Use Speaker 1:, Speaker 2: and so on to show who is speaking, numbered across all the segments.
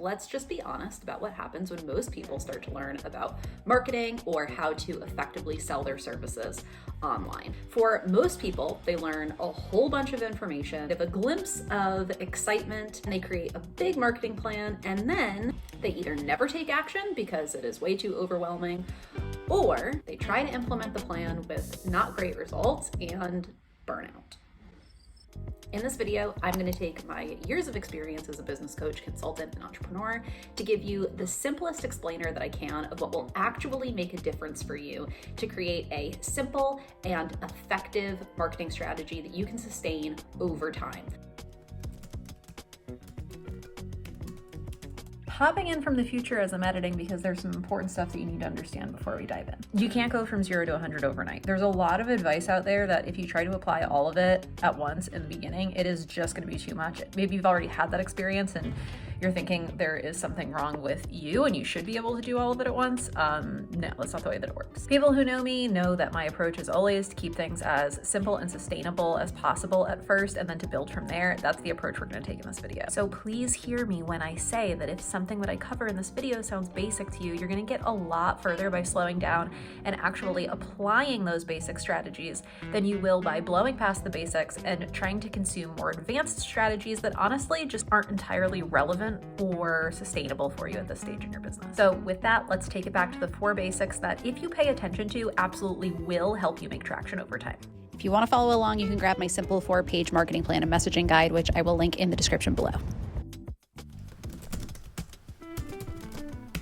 Speaker 1: Let's just be honest about what happens when most people start to learn about marketing or how to effectively sell their services online. For most people, they learn a whole bunch of information, they have a glimpse of excitement, and they create a big marketing plan, and then they either never take action because it is way too overwhelming, or they try to implement the plan with not great results and burnout. In this video, I'm going to take my years of experience as a business coach, consultant, and entrepreneur to give you the simplest explainer that I can of what will actually make a difference for you to create a simple and effective marketing strategy that you can sustain over time.
Speaker 2: Hopping in from the future as I'm editing because there's some important stuff that you need to understand before we dive in. You can't go from 0 to 100 overnight. There's a lot of advice out there that if you try to apply all of it at once in the beginning, it is just going to be too much. Maybe you've already had that experience and you're thinking there is something wrong with you and you should be able to do all of it at once. No, that's not the way that it works. People who know me know that my approach is always to keep things as simple and sustainable as possible at first and then to build from there. That's the approach we're going to take in this video. So please hear me when I say that if something that I cover in this video sounds basic to you, you're going to get a lot further by slowing down and actually applying those basic strategies than you will by blowing past the basics and trying to consume more advanced strategies that honestly just aren't entirely relevant or sustainable for you at this stage in your business. So with that, let's take it back to the 4 basics that if you pay attention to, absolutely will help you make traction over time.
Speaker 3: If you want to follow along, you can grab my simple 4-page marketing plan and messaging guide, which I will link in the description below.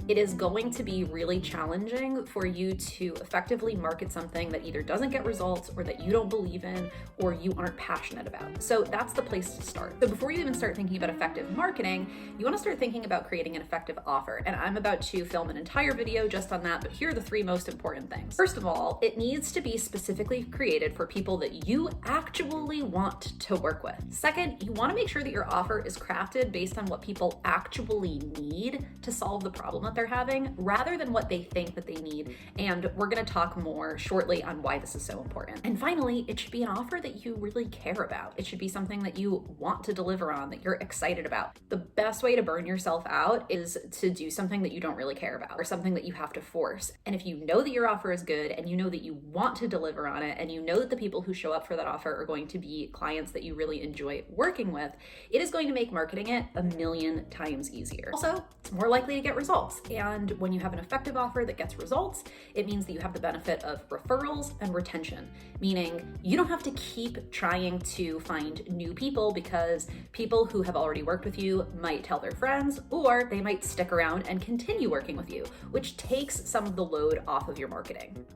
Speaker 1: It is going to be really challenging for you to effectively market something that either doesn't get results or that you don't believe in or you aren't passionate about. So that's the place to start. So before you even start thinking about effective marketing, you want to start thinking about creating an effective offer. And I'm about to film an entire video just on that, but here are the 3 most important things. First of all, it needs to be specifically created for people that you actually want to work with. Second, you want to make sure that your offer is crafted based on what people actually need to solve the problem that they're having rather than what they think that they need. And we're going to talk more shortly on why this is so important. And finally, it should be an offer that you really care about. It should be something that you want to deliver on, that you're excited about. The best way to burn yourself out is to do something that you don't really care about or something that you have to force. And if you know that your offer is good and you know that you want to deliver on it and you know that the people who show up for that offer are going to be clients that you really enjoy working with, it is going to make marketing it a million times easier. Also, it's more likely to get results. And when you have an effective offer that gets results, it means that you have the benefit of referrals and retention, meaning you don't have to keep trying to find new people because people who have already worked with you might tell their friends or they might stick around and continue working with you, which takes some of the load off of your marketing.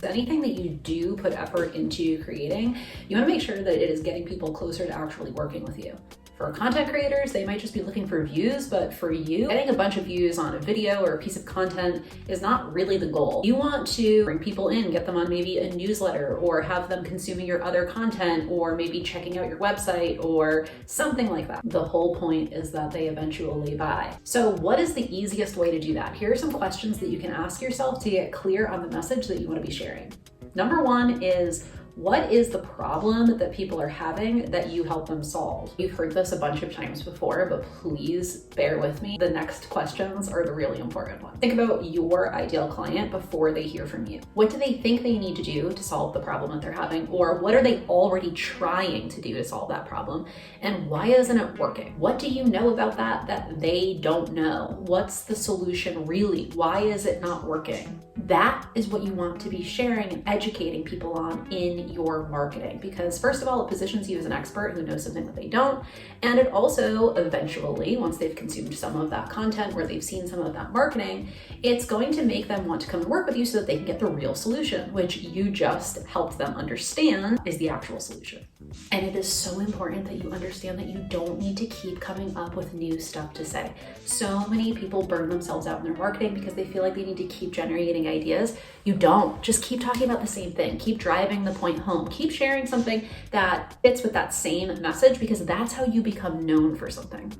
Speaker 1: Anything that you do put effort into creating, you want to make sure that it is getting people closer to actually working with you. For content creators, they might just be looking for views, but for you, getting a bunch of views on a video or a piece of content is not really the goal. You want to bring people in, get them on maybe a newsletter or have them consuming your other content or maybe checking out your website or something like that. The whole point is that they eventually buy. So what is the easiest way to do that? Here are some questions that you can ask yourself to get clear on the message that you want to be sharing. Number 1 is, what is the problem that people are having that you help them solve? You've heard this a bunch of times before, but please bear with me. The next questions are the really important ones. Think about your ideal client before they hear from you. What do they think they need to do to solve the problem that they're having? Or what are they already trying to do to solve that problem? And why isn't it working? What do you know about that they don't know? What's the solution really? Why is it not working? That is what you want to be sharing and educating people on in your marketing, because first of all, it positions you as an expert who knows something that they don't, and it also eventually, once they've consumed some of that content or they've seen some of that marketing, it's going to make them want to come and work with you so that they can get the real solution, which you just helped them understand is the actual solution. And it is so important that you understand that you don't need to keep coming up with new stuff to say. So many people burn themselves out in their marketing because they feel like they need to keep generating ideas. You don't. Just keep talking about the same thing. Keep driving the point home. Keep sharing something that fits with that same message, because that's how you become known for something.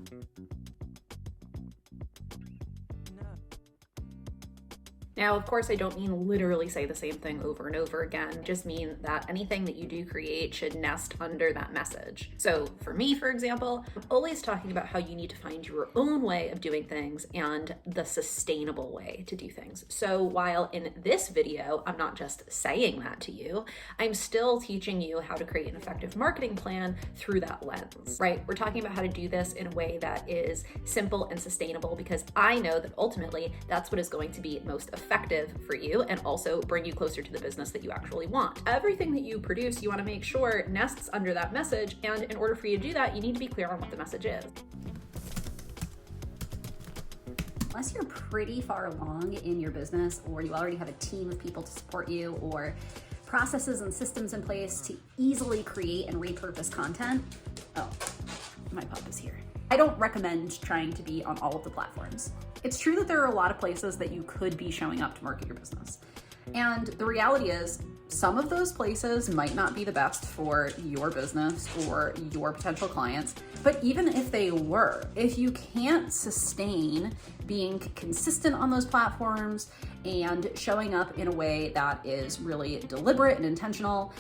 Speaker 2: Now, of course, I don't mean literally say the same thing over and over again. I just mean that anything that you do create should nest under that message. So for me, for example, I'm always talking about how you need to find your own way of doing things and the sustainable way to do things. So while in this video, I'm not just saying that to you, I'm still teaching you how to create an effective marketing plan through that lens, right? We're talking about how to do this in a way that is simple and sustainable, because I know that ultimately that's what is going to be most effective for you and also bring you closer to the business that you actually want. Everything that you produce, you want to make sure nests under that message. And in order for you to do that, you need to be clear on what the message is.
Speaker 4: Unless you're pretty far along in your business, or you already have a team of people to support you, or processes and systems in place to easily create and repurpose content. Oh, my pup is here. I don't recommend trying to be on all of the platforms. It's true that there are a lot of places that you could be showing up to market your business. And the reality is, some of those places might not be the best for your business or your potential clients, but even if they were, if you can't sustain being consistent on those platforms and showing up in a way that is really deliberate and intentional,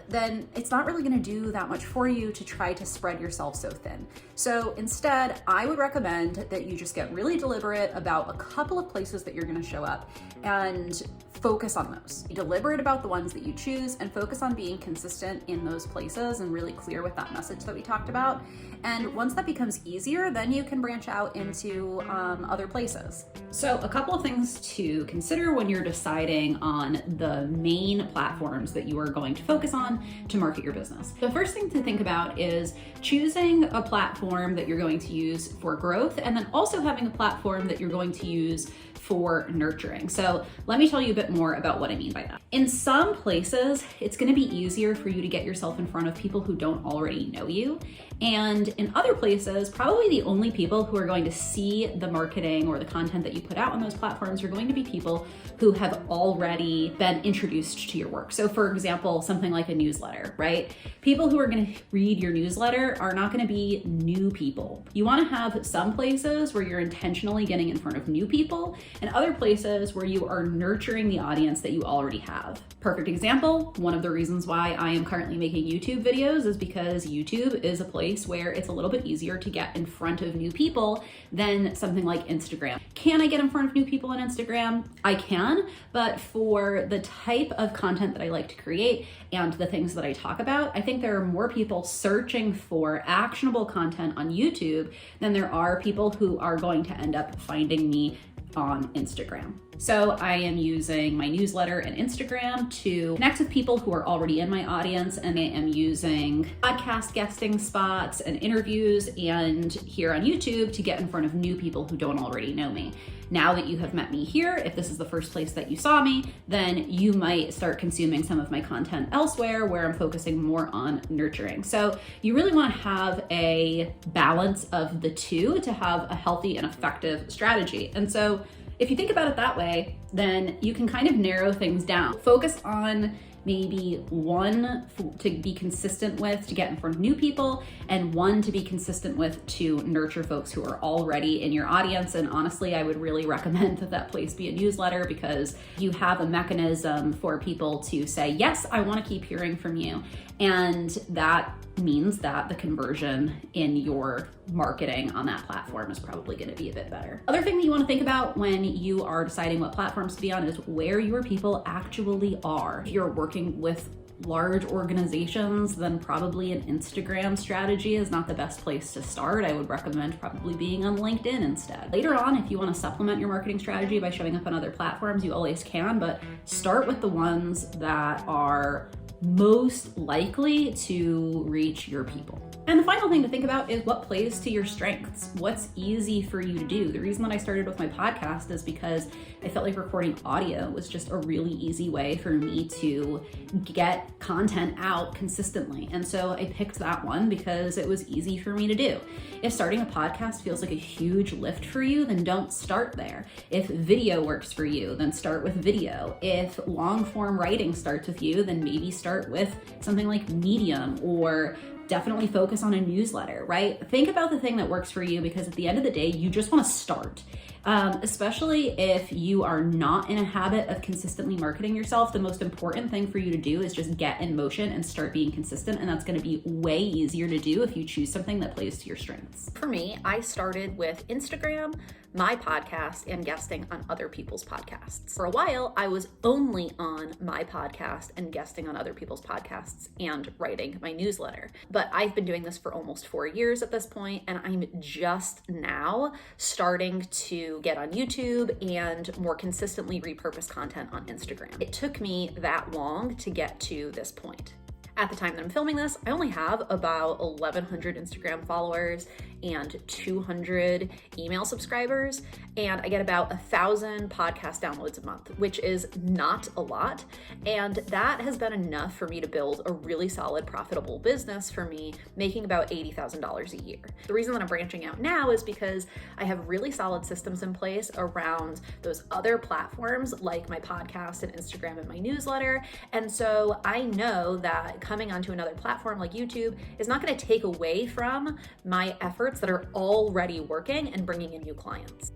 Speaker 4: then it's not really going to do that much for you to try to spread yourself so thin. So instead, I would recommend that you just get really deliberate about a couple of places that you're going to show up and focus on those. Be deliberate about the ones that you choose and focus on being consistent in those places and really clear with that message that we talked about. And once that becomes easier, then you can branch out into other places.
Speaker 1: So a couple of things to consider when you're deciding on the main platforms that you are going to focus on to market your business. The first thing to think about is choosing a platform that you're going to use for growth, and then also having a platform that you're going to use for nurturing. So let me tell you a bit more about what I mean by that. In some places, it's going to be easier for you to get yourself in front of people who don't already know you. And in other places, probably the only people who are going to see the marketing or the content that you put out on those platforms are going to be people who have already been introduced to your work. So for example, something like a newsletter, right? People who are going to read your newsletter are not going to be new people. You want to have some places where you're intentionally getting in front of new people, and other places where you are nurturing the audience that you already have. Perfect example, one of the reasons why I am currently making YouTube videos is because YouTube is a place where it's a little bit easier to get in front of new people than something like Instagram. Can I get in front of new people on Instagram? I can, but for the type of content that I like to create and the things that I talk about, I think there are more people searching for actionable content on YouTube than there are people who are going to end up finding me on Instagram. So I am using my newsletter and Instagram to connect with people who are already in my audience, and I am using podcast guesting spots and interviews and here on YouTube to get in front of new people who don't already know me. Now that you have met me here, if this is the first place that you saw me, then you might start consuming some of my content elsewhere where I'm focusing more on nurturing. So you really want to have a balance of the two to have a healthy and effective strategy. And so if you think about it that way, then you can kind of narrow things down. Focus on maybe one to be consistent with to get in front of new people, and one to be consistent with to nurture folks who are already in your audience. And honestly, I would really recommend that that place be a newsletter, because you have a mechanism for people to say, yes, I want to keep hearing from you. And that means that the conversion in your marketing on that platform is probably going to be a bit better. Other thing that you want to think about when you are deciding what platforms to be on is where your people actually are. If you're working with large organizations, then probably an Instagram strategy is not the best place to start. I would recommend probably being on LinkedIn instead. Later on, if you want to supplement your marketing strategy by showing up on other platforms, you always can, but start with the ones that are most likely to reach your people. And the final thing to think about is what plays to your strengths. What's easy for you to do? The reason that I started with my podcast is because I felt like recording audio was just a really easy way for me to get content out consistently. And so I picked that one because it was easy for me to do. If starting a podcast feels like a huge lift for you, then don't start there. If video works for you, then start with video. If long form writing starts with you, then maybe start with something like Medium, or definitely focus on a newsletter, right? Think about the thing that works for you, because at the end of the day, you just want to start.
Speaker 5: Especially if you are not in a habit of consistently marketing yourself. The most important thing for you to do is just get in motion and start being consistent. And that's going to be way easier to do if you choose something that plays to your strengths.
Speaker 2: For me, I started with Instagram, my podcast, and guesting on other people's podcasts. For a while, I was only on my podcast and guesting on other people's podcasts and writing my newsletter. But I've been doing this for almost 4 years at this point, and I'm just now starting to get on YouTube and more consistently repurpose content on Instagram. It took me that long to get to this point. At the time that I'm filming this, I only have about 1,100 Instagram followers and 200 email subscribers, and I get about 1,000 podcast downloads a month, which is not a lot, and that has been enough for me to build a really solid, profitable business for me, making about $80,000 a year. The reason that I'm branching out now is because I have really solid systems in place around those other platforms like my podcast and Instagram and my newsletter, and so I know that coming onto another platform like YouTube is not going to take away from my efforts that are already working and bringing in new clients.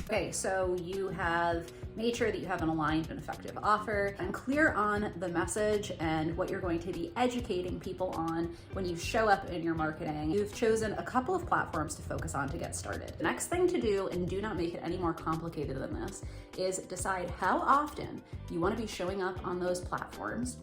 Speaker 4: Okay, so you have made sure that you have an aligned and effective offer and clear on the message and what you're going to be educating people on when you show up in your marketing. You've chosen a couple of platforms to focus on to get started. The next thing to do, and do not make it any more complicated than this, is decide how often you want to be showing up on those platforms.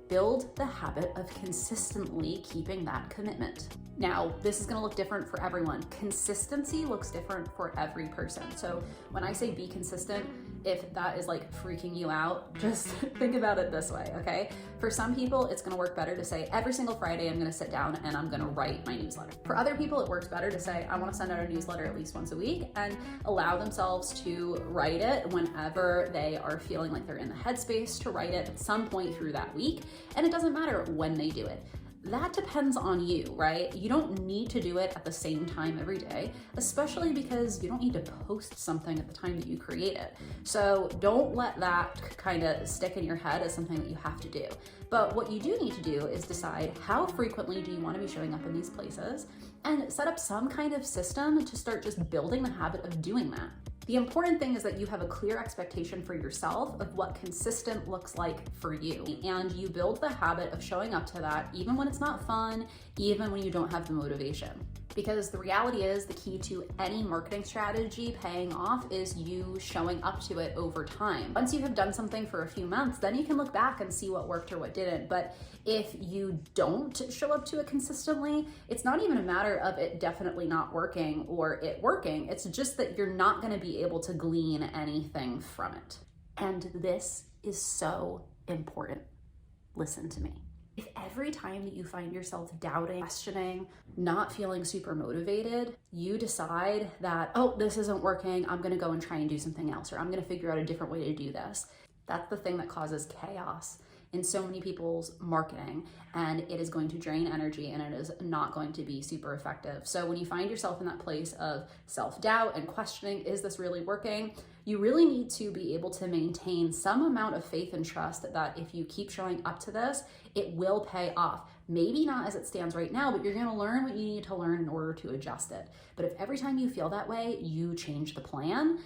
Speaker 4: Build the habit of consistently keeping that commitment. Now, this is gonna look different for everyone. Consistency looks different for every person. So when I say be consistent, if that is like freaking you out, just think about it this way, okay? For some people, it's gonna work better to say every single Friday, I'm gonna sit down and I'm gonna write my newsletter. For other people, it works better to say, I wanna send out a newsletter at least once a week and allow themselves to write it whenever they are feeling like they're in the headspace to write it at some point through that week. And it doesn't matter when they do it. That depends on you, right? You don't need to do it at the same time every day, especially because you don't need to post something at the time that you create it. So don't let that kind of stick in your head as something that you have to do. But what you do need to do is decide how frequently do you want to be showing up in these places and set up some kind of system to start just building the habit of doing that. The important thing is that you have a clear expectation for yourself of what consistent looks like for you. And you build the habit of showing up to that even when it's not fun, even when you don't have the motivation. Because the reality is the key to any marketing strategy paying off is you showing up to it over time. Once you have done something for a few months, then you can look back and see what worked or what didn't. But if you don't show up to it consistently, it's not even a matter of it definitely not working or it working. It's just that you're not going to be able to glean anything from it. And this is so important. Listen to me. If every time that you find yourself doubting, questioning, not feeling super motivated, you decide that, oh, this isn't working, I'm gonna go and try and do something else, or I'm gonna figure out a different way to do this, that's the thing that causes chaos in so many people's marketing, and it is going to drain energy and it is not going to be super effective. So when you find yourself in that place of self-doubt and questioning, is this really working? You really need to be able to maintain some amount of faith and trust that if you keep showing up to this, it will pay off. Maybe not as it stands right now, but you're gonna learn what you need to learn in order to adjust it. But if every time you feel that way, you change the plan,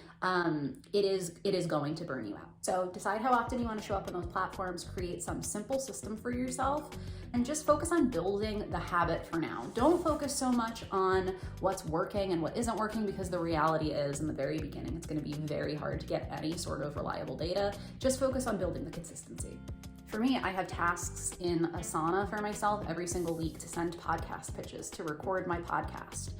Speaker 4: it is going to burn you out. So decide how often you wanna show up on those platforms, create some simple system for yourself, and just focus on building the habit for now. Don't focus so much on what's working and what isn't working, because the reality is in the very beginning, it's gonna be very hard to get any sort of reliable data. Just focus on building the consistency. For me, I have tasks in Asana for myself every single week to send podcast pitches, to record my podcast.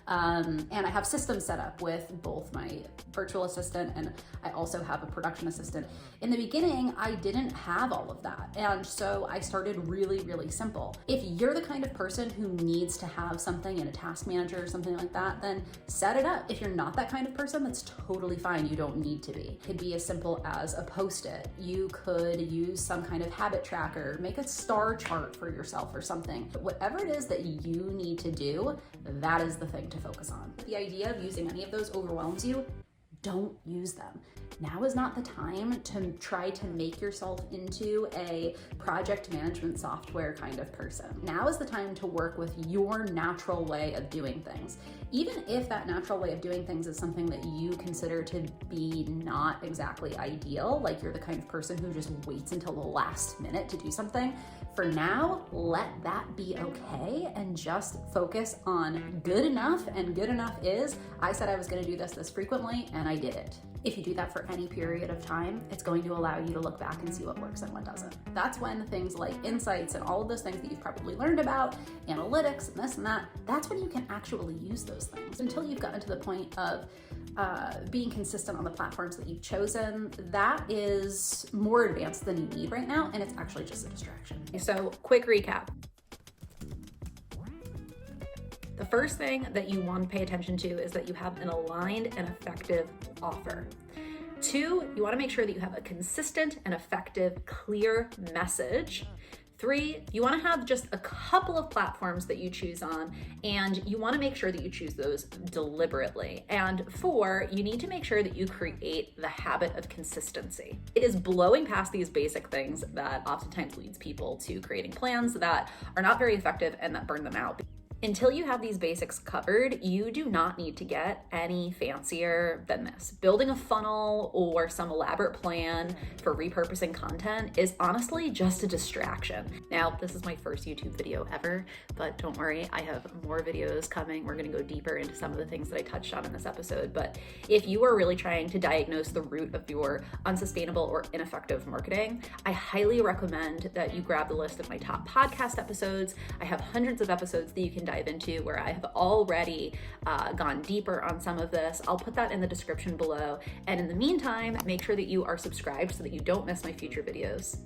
Speaker 4: And I have systems set up with both my virtual assistant and I also have a production assistant. In the beginning, I didn't have all of that. And so I started really, really simple. If you're the kind of person who needs to have something in a task manager or something like that, then set it up. If you're not that kind of person, that's totally fine. You don't need to be. It could be as simple as a Post-it. You could use some kind of habit tracker, make a star chart for yourself or something. But whatever it is that you need to do, that is the thing to focus on. If the idea of using any of those overwhelms you, don't use them. Now is not the time to try to make yourself into a project management software kind of person. Now is the time to work with your natural way of doing things. Even if that natural way of doing things is something that you consider to be not exactly ideal, like you're the kind of person who just waits until the last minute to do something, for now, let that be okay and just focus on good enough. And good enough is, I said I was going to do this frequently and I did it. If you do that for any period of time, it's going to allow you to look back and see what works and what doesn't. That's when things like insights and all of those things that you've probably learned about, analytics and this and that, that's when you can actually use those things. Until you've gotten to the point of being consistent on the platforms that you've chosen, that is more advanced than you need right now, and it's actually just a distraction.
Speaker 1: So, quick recap. The first thing that you want to pay attention to is that you have an aligned and effective offer. 2, you want to make sure that you have a consistent and effective, clear message. 3, you want to have just a couple of platforms that you choose on, and you want to make sure that you choose those deliberately. And 4, you need to make sure that you create the habit of consistency. It is blowing past these basic things that oftentimes leads people to creating plans that are not very effective and that burn them out. Until you have these basics covered, you do not need to get any fancier than this. Building a funnel or some elaborate plan for repurposing content is honestly just a distraction. Now, this is my first YouTube video ever, but don't worry, I have more videos coming. We're gonna go deeper into some of the things that I touched on in this episode. But if you are really trying to diagnose the root of your unsustainable or ineffective marketing, I highly recommend that you grab the list of my top podcast episodes. I have hundreds of episodes that you can dive into where I have already gone deeper on some of this. I'll put that in the description below. And in the meantime, make sure that you are subscribed so that you don't miss my future videos.